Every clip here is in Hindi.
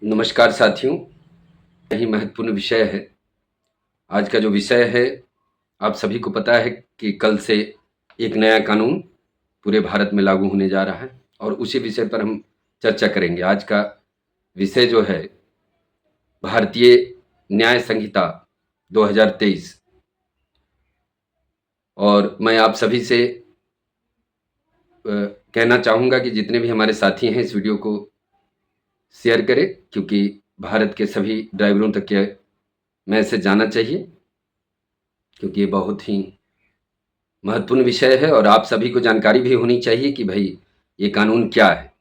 नमस्कार साथियों, यही महत्वपूर्ण विषय है। आज का जो विषय है, आप सभी को पता है कि कल से एक नया कानून पूरे भारत में लागू होने जा रहा है और उसी विषय पर हम चर्चा करेंगे। आज का विषय जो है भारतीय न्याय संहिता 2023। और मैं आप सभी से कहना चाहूँगा कि जितने भी हमारे साथी हैं इस वीडियो को शेयर करें, क्योंकि भारत के सभी ड्राइवरों तक ये मैसेज जाना चाहिए, क्योंकि ये बहुत ही महत्वपूर्ण विषय है और आप सभी को जानकारी भी होनी चाहिए कि भाई ये कानून क्या है।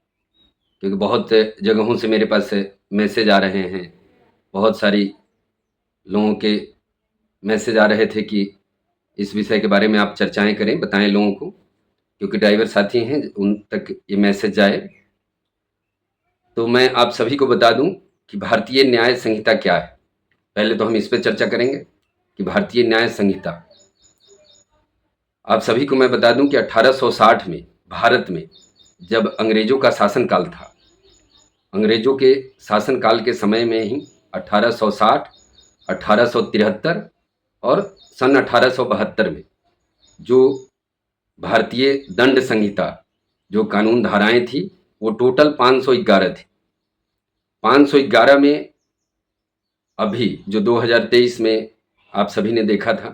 क्योंकि बहुत जगहों से मेरे पास मैसेज आ रहे हैं, बहुत सारी लोगों के मैसेज आ रहे थे कि इस विषय के बारे में आप चर्चाएं करें, बताएं लोगों को, क्योंकि ड्राइवर साथी हैं उन तक ये मैसेज जाए। तो मैं आप सभी को बता दूं कि भारतीय न्याय संहिता क्या है। पहले तो हम इस पर चर्चा करेंगे कि भारतीय न्याय संहिता। आप सभी को मैं बता दूं कि 1860 में भारत में जब अंग्रेजों का शासनकाल था, अंग्रेजों के शासनकाल के समय में ही 1860, 1873 और सन 1872 में जो भारतीय दंड संहिता जो कानून धाराएं थी वो टोटल 511 थी। 511 में अभी जो 2023 में आप सभी ने देखा था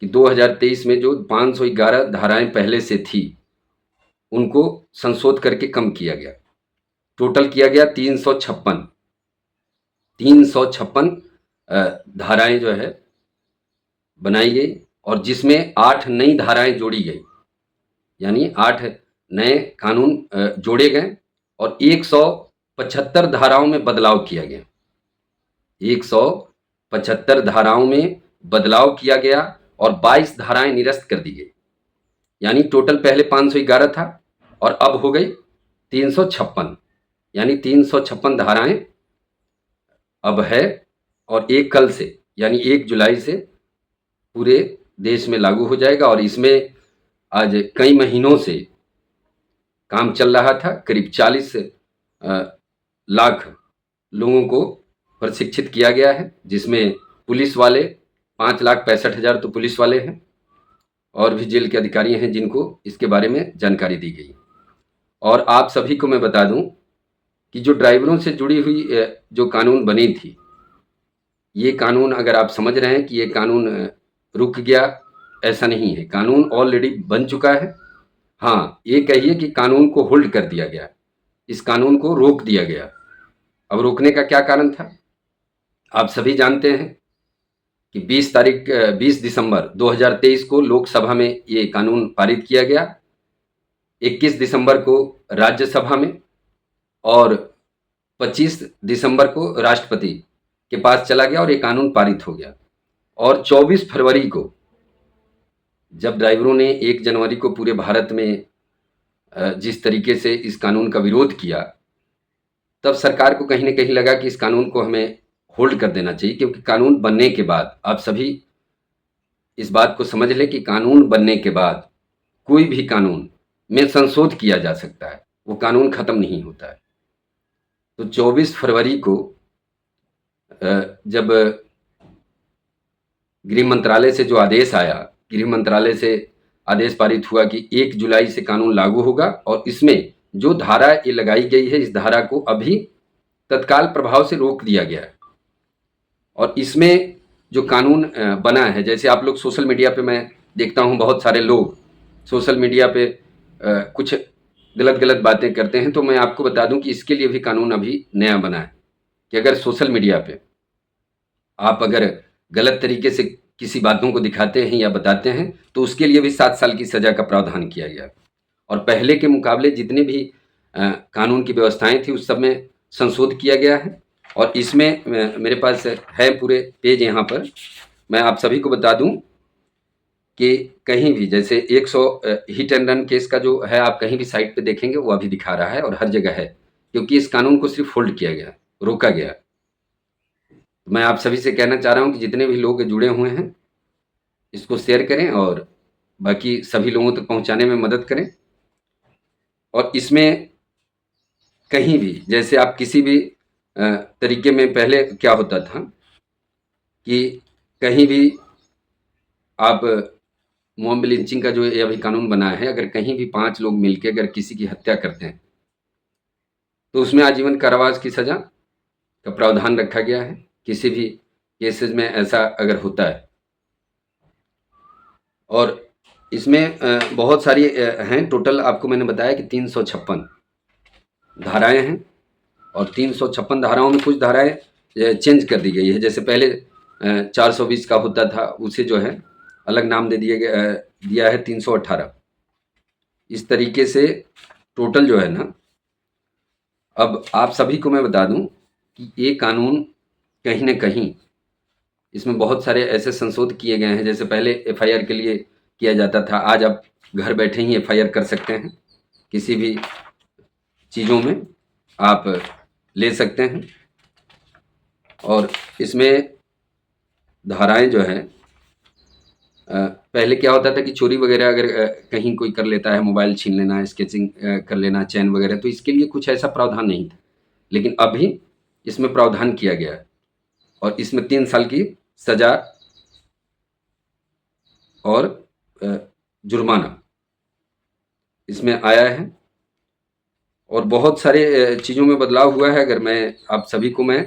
कि 2023 में जो 511 धाराएं पहले से थी उनको संशोध करके कम किया गया। टोटल किया गया 356 धाराएं जो है बनाई गई और जिसमें 8 नई धाराएं जोड़ी गई, यानी 8 नए कानून जोड़े गए और 175 धाराओं में बदलाव किया गया। 175 धाराओं में बदलाव किया गया और 22 धाराएं निरस्त कर दी गई। यानी टोटल पहले 511 था और अब हो गई 356, यानी 356 धाराएं अब है और एक कल से यानी 1 जुलाई से पूरे देश में लागू हो जाएगा। और इसमें आज कई महीनों से काम चल रहा था। करीब 40 लाख लोगों को प्रशिक्षित किया गया है, जिसमें पुलिस वाले 5,65,000 तो पुलिस वाले हैं और भी जेल के अधिकारी हैं जिनको इसके बारे में जानकारी दी गई। और आप सभी को मैं बता दूं कि जो ड्राइवरों से जुड़ी हुई जो कानून बनी थी, ये कानून अगर आप समझ रहे हैं कि ये कानून रुक गया, ऐसा नहीं है। कानून ऑलरेडी बन चुका है। हाँ, ये कहिए कि कानून को होल्ड कर दिया गया, इस कानून को रोक दिया गया। अब रोकने का क्या कारण था? आप सभी जानते हैं कि 20 दिसंबर 2023 को लोकसभा में ये कानून पारित किया गया, 21 दिसंबर को राज्यसभा में और 25 दिसंबर को राष्ट्रपति के पास चला गया और ये कानून पारित हो गया। और 24 फरवरी को जब ड्राइवरों ने 1 जनवरी को पूरे भारत में जिस तरीके से इस कानून का विरोध किया, तब सरकार को कहीं ना कहीं लगा कि इस कानून को हमें होल्ड कर देना चाहिए। क्योंकि कानून बनने के बाद आप सभी इस बात को समझ लें कि कानून बनने के बाद कोई भी कानून में संशोध किया जा सकता है, वो कानून खत्म नहीं होता है। तो 24 फरवरी को जब गृह मंत्रालय से जो आदेश आया, गृह मंत्रालय से आदेश पारित हुआ कि 1 जुलाई से कानून लागू होगा और इसमें जो धारा ये लगाई गई है, इस धारा को अभी तत्काल प्रभाव से रोक दिया गया है। और इसमें जो कानून बना है, जैसे आप लोग सोशल मीडिया पे मैं देखता हूँ बहुत सारे लोग सोशल मीडिया पे कुछ गलत गलत बातें करते हैं, तो मैं आपको बता दूं कि इसके लिए भी कानून अभी नया बना है कि अगर सोशल मीडिया पे आप अगर गलत तरीके से किसी बातों को दिखाते हैं या बताते हैं तो उसके लिए भी 7 साल की सजा का प्रावधान किया गया। और पहले के मुकाबले जितने भी कानून की व्यवस्थाएं थी उस सब में संशोध किया गया है। और इसमें मेरे पास है पूरे पेज, यहाँ पर मैं आप सभी को बता दूं कि कहीं भी जैसे 100 हिट एंड रन केस का जो है, आप कहीं भी साइट पे देखेंगे वो अभी दिखा रहा है और हर जगह है, क्योंकि इस कानून को सिर्फ होल्ड किया गया, रोका गया। तो मैं आप सभी से कहना चाह रहा हूं कि जितने भी लोग जुड़े हुए हैं इसको शेयर करें और बाकी सभी लोगों तक पहुंचाने में मदद करें। और इसमें कहीं भी जैसे आप किसी भी तरीके में पहले क्या होता था कि कहीं भी आप मॉब लिंचिंग का जो ये अभी कानून बना है, अगर कहीं भी 5 लोग मिलके अगर किसी की हत्या करते हैं, तो उसमें आजीवन कारावास की सज़ा का प्रावधान रखा गया है। किसी भी केसेस में ऐसा अगर होता है, और इसमें बहुत सारी हैं, टोटल आपको मैंने बताया कि 356 धाराएँ हैं, और 356 धाराओं में कुछ धाराएँ चेंज कर दी गई है। जैसे पहले 420 का होता था, उसे जो है अलग नाम दिया है 318। इस तरीके से टोटल जो है ना, अब आप सभी को मैं बता दूं कि ये कानून कहीं न कहीं इसमें बहुत सारे ऐसे संशोधन किए गए हैं। जैसे पहले एफआईआर के लिए किया जाता था, आज आप घर बैठे ही एफआईआर कर सकते हैं, किसी भी चीज़ों में आप ले सकते हैं। और इसमें धाराएं जो है, पहले क्या होता था कि चोरी वगैरह अगर कहीं कोई कर लेता है, मोबाइल छीन लेना, स्केचिंग कर लेना, चैन वगैरह, तो इसके लिए कुछ ऐसा प्रावधान नहीं था। लेकिन अभी इसमें प्रावधान किया गया है, और इसमें 3 साल की सजा और जुर्माना इसमें आया है। और बहुत सारे चीज़ों में बदलाव हुआ है। अगर मैं आप सभी को मैं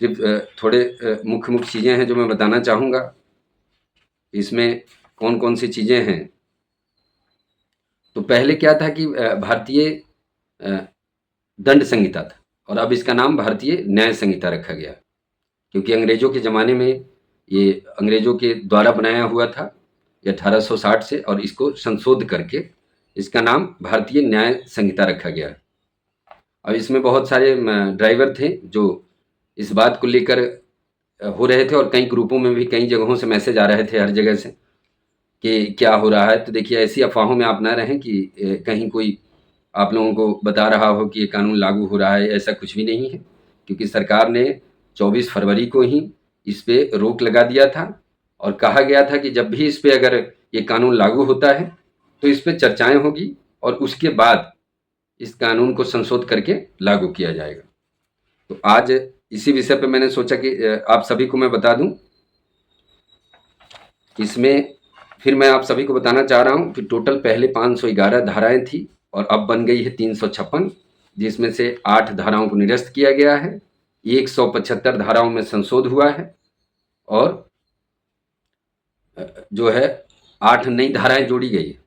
सिर्फ थोड़े मुख्य मुख्य चीज़ें हैं जो मैं बताना चाहूँगा। इसमें कौन कौन सी चीज़ें हैं, तो पहले क्या था कि भारतीय दंड संहिता था, और अब इसका नाम भारतीय न्याय संहिता रखा गया, क्योंकि अंग्रेज़ों के ज़माने में ये अंग्रेज़ों के द्वारा बनाया हुआ था 1860 से, और इसको संशोधित करके इसका नाम भारतीय न्याय संहिता रखा गया। और इसमें बहुत सारे ड्राइवर थे जो इस बात को लेकर हो रहे थे, और कई ग्रुपों में भी कई जगहों से मैसेज आ रहे थे हर जगह से कि क्या हो रहा है। तो देखिए, ऐसी अफवाहों में आप ना रहें कि कहीं कोई आप लोगों को बता रहा हो कि ये कानून लागू हो रहा है। ऐसा कुछ भी नहीं है, क्योंकि सरकार ने 24 फरवरी को ही इस पे रोक लगा दिया था, और कहा गया था कि जब भी इस पे अगर ये कानून लागू होता है तो इस पे चर्चाएं होगी, और उसके बाद इस कानून को संशोधित करके लागू किया जाएगा। तो आज इसी विषय पे मैंने सोचा कि आप सभी को मैं बता दूं। इसमें फिर मैं आप सभी को बताना चाह रहा हूं कि टोटल पहले 511 धाराएं थी, और अब बन गई है 356, जिसमें से 8 धाराओं को निरस्त किया गया है, 175 धाराओं में संशोधन हुआ है, और जो है 8 नई धाराएं जोड़ी गई है,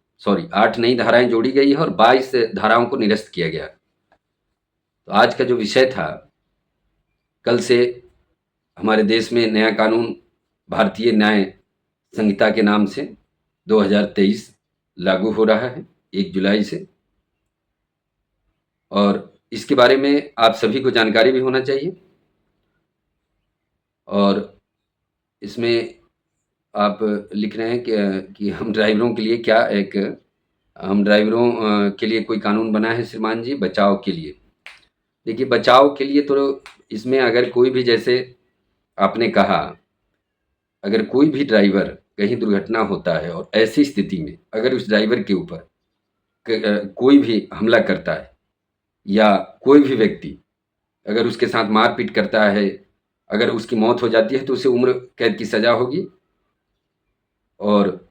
8 नई धाराएं जोड़ी गई है, और 22 धाराओं को निरस्त किया गया। तो आज का जो विषय था, कल से हमारे देश में नया कानून भारतीय न्याय संहिता के नाम से 2023 लागू हो रहा है 1 जुलाई से, और इसके बारे में आप सभी को जानकारी भी होना चाहिए। और इसमें आप लिख रहे हैं कि हम ड्राइवरों के लिए क्या हम ड्राइवरों के लिए कोई कानून बना है श्रीमान जी बचाव के लिए। देखिए, बचाव के लिए तो इसमें अगर कोई भी, जैसे आपने कहा, अगर कोई भी ड्राइवर कहीं दुर्घटना होता है और ऐसी स्थिति में अगर उस ड्राइवर के ऊपर कोई भी हमला करता है, या कोई भी व्यक्ति अगर उसके साथ मारपीट करता है, अगर उसकी मौत हो जाती है, तो उसे उम्र कैद की सज़ा होगी, और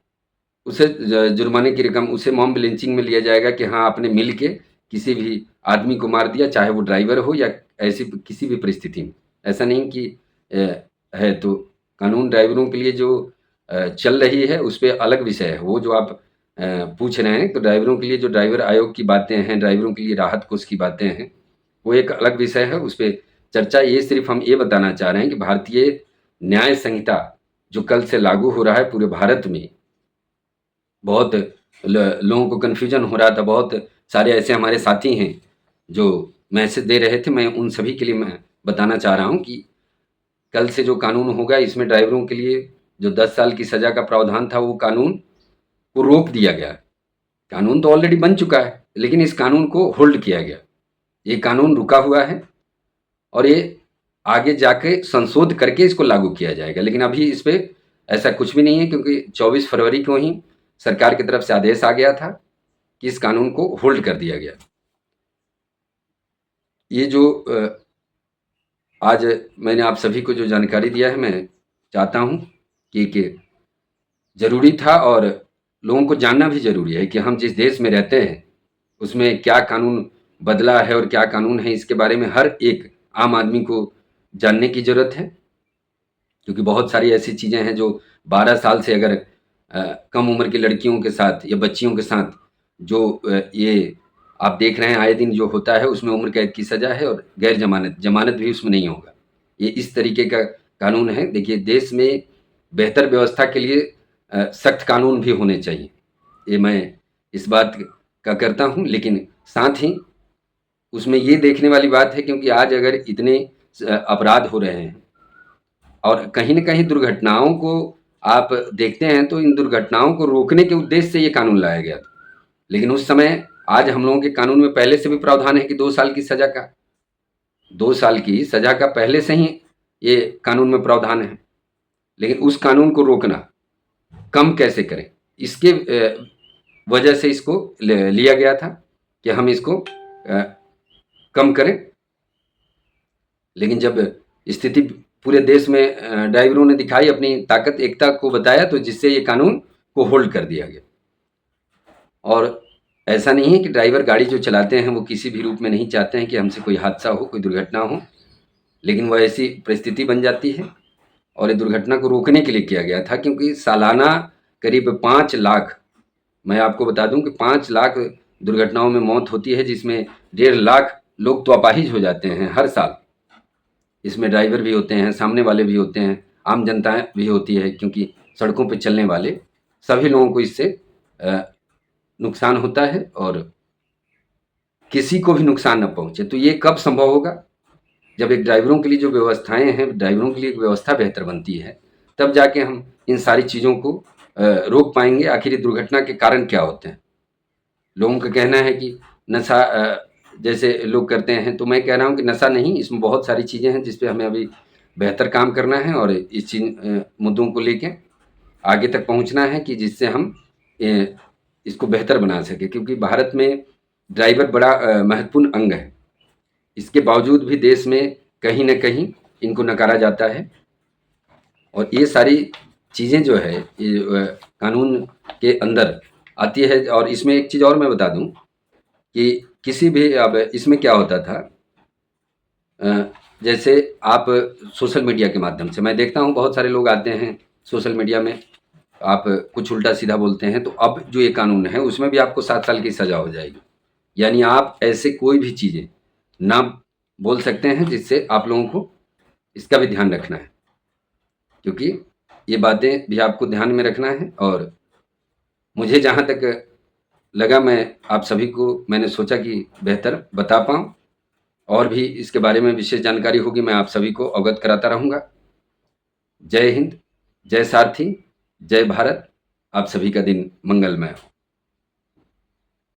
उसे जुर्माने की रकम उसे मॉब लिंचिंग में लिया जाएगा कि हाँ, आपने मिल के किसी भी आदमी को मार दिया, चाहे वो ड्राइवर हो या ऐसी किसी भी परिस्थिति में। ऐसा नहीं कि है तो कानून ड्राइवरों के लिए जो चल रही है उस पर अलग विषय है। वो जो आप पूछ रहे हैं, तो ड्राइवरों के लिए जो ड्राइवर आयोग की बातें हैं, ड्राइवरों के लिए राहत कोष की बातें हैं, वो एक अलग विषय है, उस पर चर्चा। ये सिर्फ हम ये बताना चाह रहे हैं कि भारतीय न्याय संहिता जो कल से लागू हो रहा है पूरे भारत में, बहुत लोगों को कन्फ्यूजन हो रहा था। बहुत सारे ऐसे हमारे साथी हैं जो मैसेज दे रहे थे। मैं उन सभी के लिए मैं बताना चाह रहा हूँ कि कल से जो कानून होगा, इसमें ड्राइवरों के लिए जो 10 साल की सज़ा का प्रावधान था, वो कानून को रोक दिया गया। कानून तो ऑलरेडी बन चुका है, लेकिन इस कानून को होल्ड किया गया। ये कानून रुका हुआ है, और ये आगे जाके संशोध करके इसको लागू किया जाएगा। लेकिन अभी इस पे ऐसा कुछ भी नहीं है, क्योंकि 24 फरवरी को ही सरकार की तरफ से आदेश आ गया था कि इस कानून को होल्ड कर दिया गया। ये जो आज मैंने आप सभी को जो जानकारी दिया है, मैं चाहता हूँ कि ज़रूरी था और लोगों को जानना भी ज़रूरी है कि हम जिस देश में रहते हैं उसमें क्या कानून बदला है और क्या कानून है, इसके बारे में हर एक आम आदमी को जानने की ज़रूरत है। क्योंकि बहुत सारी ऐसी चीज़ें हैं जो 12 साल से अगर कम उम्र की लड़कियों के साथ या बच्चियों के साथ जो ये आप देख रहे हैं आए दिन जो होता है, उसमें उम्र कैद की सज़ा है और गैर जमानत जमानत भी उसमें नहीं होगा। ये इस तरीके का कानून है। देखिए, देश में बेहतर व्यवस्था के लिए सख्त कानून भी होने चाहिए, ये मैं इस बात का करता हूँ। लेकिन साथ ही उसमें ये देखने वाली बात है, क्योंकि आज अगर इतने अपराध हो रहे हैं और कहीं न कहीं दुर्घटनाओं को आप देखते हैं, तो इन दुर्घटनाओं को रोकने के उद्देश्य से ये कानून लाया गया था। लेकिन उस समय, आज हम लोगों के कानून में पहले से भी प्रावधान है कि 2 साल की सज़ा का, 2 साल की सज़ा का पहले से ही ये कानून में प्रावधान है। लेकिन उस कानून को रोकना, कम कैसे करें, इसके वजह से इसको लिया गया था कि हम इसको कम करें। लेकिन जब स्थिति पूरे देश में ड्राइवरों ने दिखाई अपनी ताकत, एकता को बताया, तो जिससे ये कानून को होल्ड कर दिया गया। और ऐसा नहीं है कि ड्राइवर गाड़ी जो चलाते हैं वो किसी भी रूप में नहीं चाहते हैं कि हमसे कोई हादसा हो, कोई दुर्घटना हो, लेकिन वह ऐसी परिस्थिति बन जाती है और ये दुर्घटना को रोकने के लिए किया गया था। क्योंकि सालाना करीब 5 लाख, मैं आपको बता दूं कि 5 लाख दुर्घटनाओं में मौत होती है, जिसमें 1.5 लाख लोग तो अपाहिज हो जाते हैं हर साल। इसमें ड्राइवर भी होते हैं, सामने वाले भी होते हैं, आम जनता भी होती है, क्योंकि सड़कों पे चलने वाले सभी लोगों को इससे नुकसान होता है और किसी को भी नुकसान न पहुंचे। तो ये कब संभव होगा? जब एक ड्राइवरों के लिए जो व्यवस्थाएं हैं, ड्राइवरों के लिए एक व्यवस्था बेहतर बनती है, तब जाके हम इन सारी चीज़ों को रोक पाएंगे। आखिर ये दुर्घटना के कारण क्या होते हैं? लोगों का कहना है कि नशा जैसे लोग करते हैं, तो मैं कह रहा हूँ कि नशा नहीं, इसमें बहुत सारी चीज़ें हैं जिस पे हमें अभी बेहतर काम करना है और इस चीज़ मुद्दों को लेके आगे तक पहुँचना है कि जिससे हम इसको बेहतर बना सकें। क्योंकि भारत में ड्राइवर बड़ा महत्वपूर्ण अंग है, इसके बावजूद भी देश में कहीं न कहीं इनको नकारा जाता है। और ये सारी चीज़ें जो है ये कानून के अंदर आती है। और इसमें एक चीज़ और मैं बता दूं कि किसी भी, अब इसमें क्या होता था, जैसे आप सोशल मीडिया के माध्यम से, मैं देखता हूँ बहुत सारे लोग आते हैं सोशल मीडिया में, आप कुछ उल्टा सीधा बोलते हैं, तो अब जो ये कानून है उसमें भी आपको 7 साल की सज़ा हो जाएगी। यानी आप ऐसे कोई भी चीज़ें ना बोल सकते हैं, जिससे आप लोगों को इसका भी ध्यान रखना है, क्योंकि ये बातें भी आपको ध्यान में रखना है। और मुझे जहाँ तक लगा, मैं आप सभी को मैंने सोचा कि बेहतर बता पाऊँ, और भी इसके बारे में विशेष जानकारी होगी मैं आप सभी को अवगत कराता रहूँगा। जय हिंद, जय सारथी, जय भारत। आप सभी का दिन मंगलमय हो।